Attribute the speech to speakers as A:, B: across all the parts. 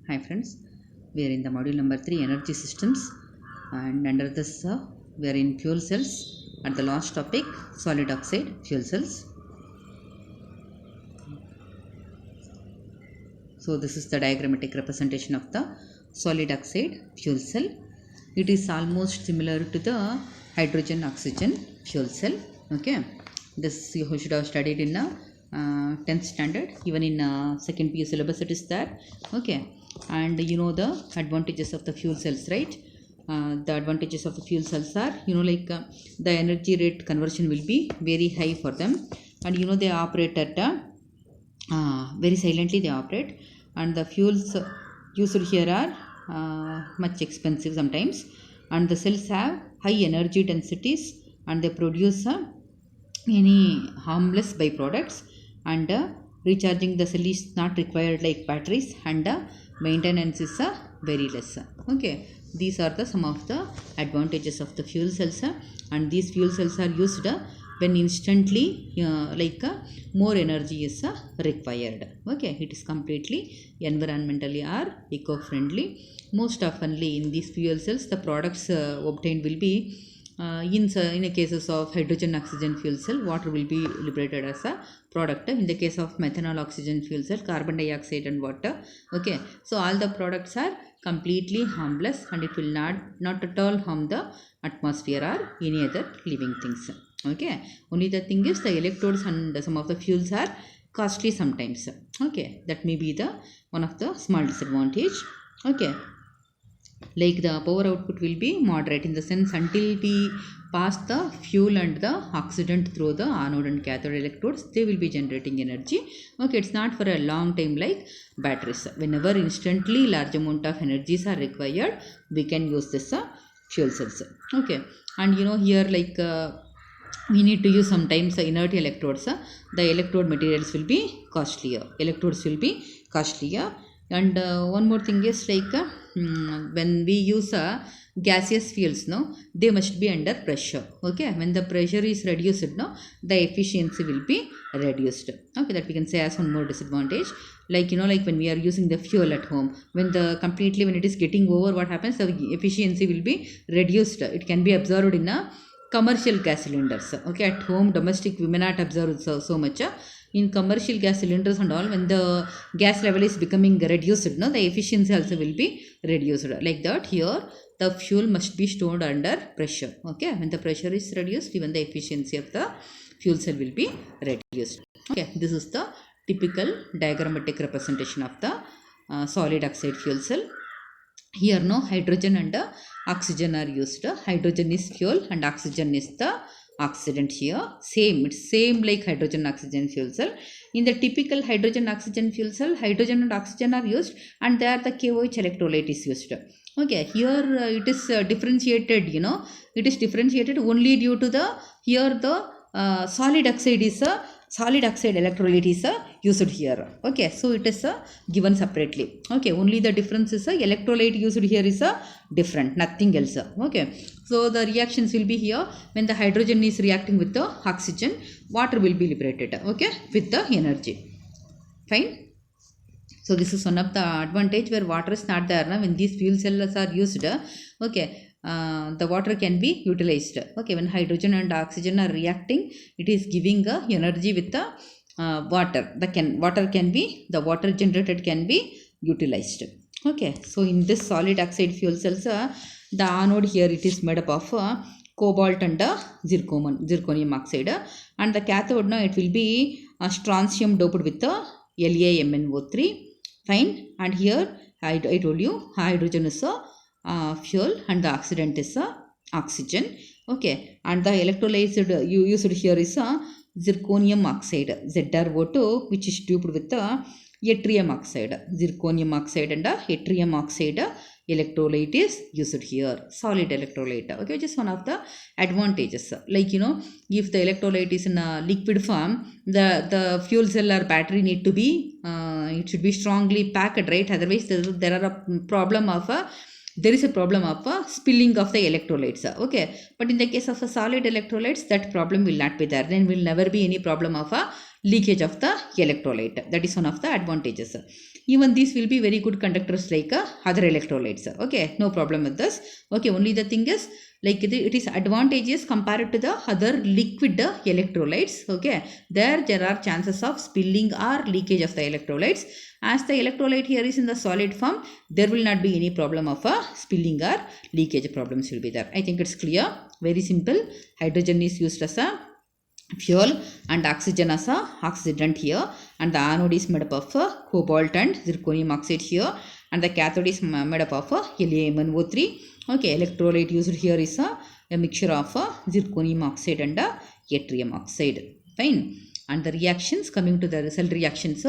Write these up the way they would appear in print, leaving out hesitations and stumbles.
A: Hi friends, we are in the module number 3 energy systems, and under this we are in fuel cells. At the last topic, solid oxide fuel cells. So this is the diagrammatic representation of the solid oxide fuel cell. It is almost similar to the hydrogen oxygen fuel cell. Okay, this you should have studied in a 10th standard, even in second PU syllabus it is there. Okay, and you know the advantages of the fuel cells, right? The advantages of the fuel cells are, the energy rate conversion will be very high for them, and they operate at very silently they operate, and the fuels used here are much expensive sometimes, and the cells have high energy densities, and they produce any harmless byproducts, and recharging the cell is not required like batteries, and maintenance is very less. Okay, these are the some of the advantages of the fuel cells, and these fuel cells are used when instantly more energy is required. Okay, it is completely environmentally or eco-friendly. Most oftenly in these fuel cells, the products obtained will be in a cases of hydrogen oxygen fuel cell, water will be liberated as a product. In the case of methanol oxygen fuel cell, carbon dioxide and water. Okay, so all the products are completely harmless, and it will not at all harm the atmosphere or any other living things. Okay, only the thing is the electrodes and some of the fuels are costly sometimes. Okay, that may be the one of the small disadvantage. Okay, like the power output will be moderate, in the sense until we pass the fuel and the oxidant through the anode and cathode electrodes, they will be generating energy. Okay, it's not for a long time like batteries. Whenever instantly large amount of energies are required, we can use this fuel cells. Okay, and here we need to use sometimes inert electrodes. The electrode materials will be costlier, electrodes will be costlier. And one more thing is when we use gaseous fuels, no, they must be under pressure. Okay, when the pressure is reduced, no, the efficiency will be reduced. Okay, that we can say as one more disadvantage. Like when we are using the fuel at home, when it is getting over, what happens, the efficiency will be reduced. It can be observed in a commercial gas cylinders. Okay, at home domestic we may not observe so much. In commercial gas cylinders and all, when the gas level is becoming reduced, no, the efficiency also will be reduced. Like that, here the fuel must be stored under pressure. Okay, when the pressure is reduced, even the efficiency of the fuel cell will be reduced. Okay, this is the typical diagrammatic representation of the solid oxide fuel cell. Here no hydrogen and oxygen are used. Hydrogen is fuel and oxygen is the oxidant. Here it's same like hydrogen oxygen fuel cell. In the typical hydrogen oxygen fuel cell, hydrogen and oxygen are used, and there the KOH electrolyte is used. Okay, here it is differentiated. It is differentiated only due to the here the solid oxide electrolyte is used here. Okay, so it is given separately. Okay, only the difference is electrolyte used here is different, nothing else. Okay, so the reactions will be here. When the hydrogen is reacting with the oxygen, water will be liberated. Okay, with the energy. Fine. So this is one of the advantage where water is not there. When these fuel cells are used, okay, the water can be utilized. Okay, when hydrogen and oxygen are reacting, it is giving energy with the water. The water generated can be utilized. Okay, so in this solid oxide fuel cells, the anode here it is made up of cobalt and zirconium oxide, and the cathode now it will be strontium doped with the LaMnO3. Fine, and here I told you hydrogen is a fuel and the oxidant is oxygen. Okay, and the electrolyte you used here is zirconium oxide ZrO2, which is doped with the yttrium oxide. Zirconium oxide and yttrium oxide electrolyte is used here, solid electrolyte. Okay, just one of the advantages. Like if the electrolyte is in a liquid form, the fuel cell or battery need to be it should be strongly packed, right? Otherwise there is a problem of spilling of the electrolytes. Okay, but in the case of a solid electrolytes, that problem will not be there. Then will never be any problem of a leakage of the electrolyte. That is one of the advantages. even these will be very good conductors like other electrolytes. Okay, no problem with this. Okay, only the thing is like it is advantageous compared to the other liquid electrolytes. Okay, there are chances of spilling or leakage of the electrolytes. As the electrolyte here is in the solid form, there will not be any problem of spilling or leakage problems will be there. I think it's clear. Very simple. Hydrogen is used as a fuel and oxygen as a oxidant here, and the anode is made up of cobalt and zirconium oxide here, and the cathode is made up of LaMnO3. Okay, electrolyte used here is a mixture of zirconium oxide and yttrium oxide. Fine. And the reactions, coming to the cell reactions,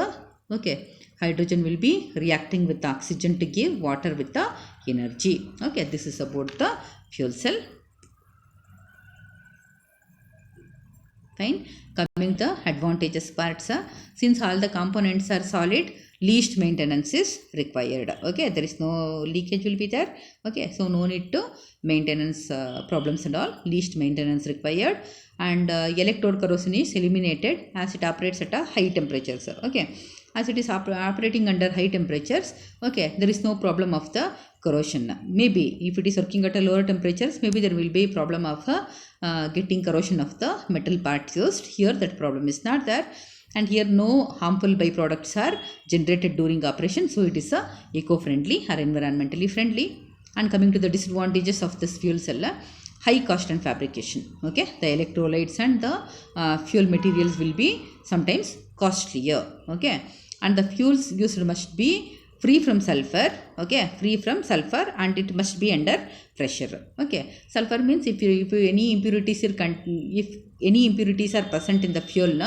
A: okay, hydrogen will be reacting with the oxygen to give water with the energy. Okay, this is about the fuel cell. Fine. Coming to the advantages parts, since all the components are solid, least maintenance is required. Okay, there is no leakage will be there. Okay, so no need to maintenance problems and all. Least maintenance required, and electrode corrosion is eliminated as it operates at a high temperatures. Okay, as it is operating under high temperatures. Okay, there is no problem of the corrosion. Maybe if it is working at a lower temperatures, maybe there will be a problem of getting corrosion of the metal part used. Here that problem is not there, and here no harmful byproducts are generated during operation, so it is eco-friendly or environmentally friendly. And coming to the disadvantages of this fuel cell, high cost and fabrication. Okay, the electrolytes and the fuel materials will be sometimes costlier. Okay, and the fuels used must be free from sulfur. Okay, free from sulfur, and it must be under pressure. Okay, sulfur means if any impurities are present in the fuel,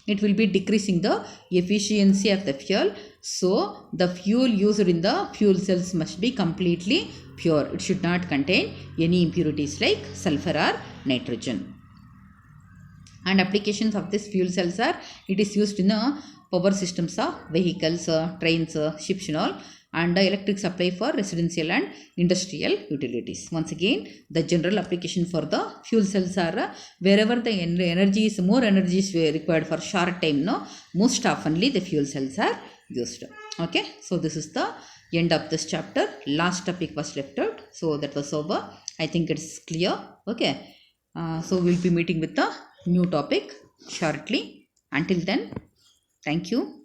A: it will be decreasing the efficiency of the fuel. So the fuel used in the fuel cells must be completely pure. It should not contain any impurities like sulfur or nitrogen. And applications of this fuel cells are, it is used in power systems of vehicles, trains, ships and all, and electric supply for residential and industrial utilities. Once again, the general application for the fuel cells are wherever the energy is required for short time, most oftenly the fuel cells are used. Okay, so this is the end of this chapter. Last topic was left out, so that was over. I think it's clear. Okay, so we'll be meeting with the new topic shortly. Until then, thank you.